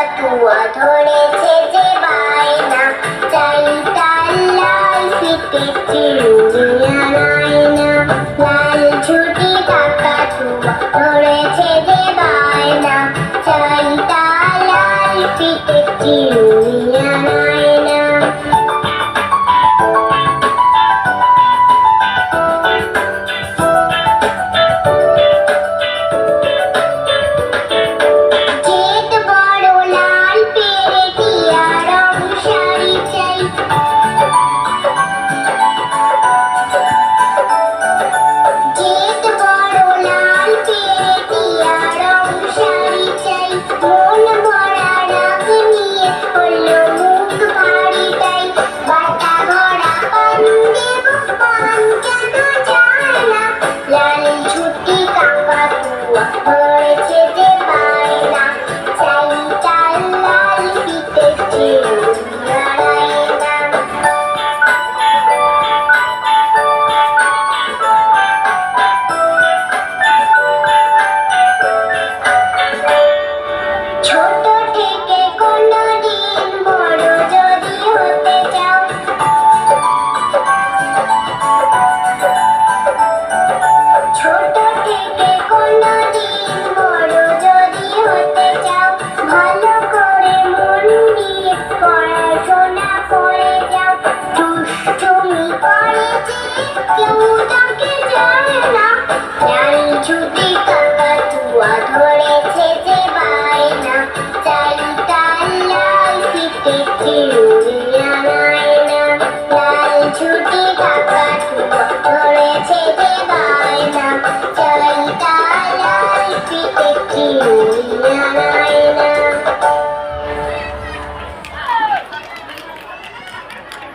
কাকাতুয়া ধরেছে যে বায়না, চাই তার লাল ফিতে চিরুনি আয়না। লাল ঝুঁটি কাকাতুয়া ধরেছে যে বায়না, চাই তার লাল ফিতে চিরুনি আয়না। ধরেছে যে বায়না, চাই তার লাল ফিতে চিরুনি আয়না। ছোট থেকে কোনদিন বড় যদি হতে চাও, ছোট থেকে কোনদিন বড় যদি হতে চাও, ভালো করে মন দিয়ে পড়াশোনা করে যাও। দুষ্টুমি করে যে কেউ তাকে জানে না, লাল ঝুঁটি কাকাতুয়া ধরেছে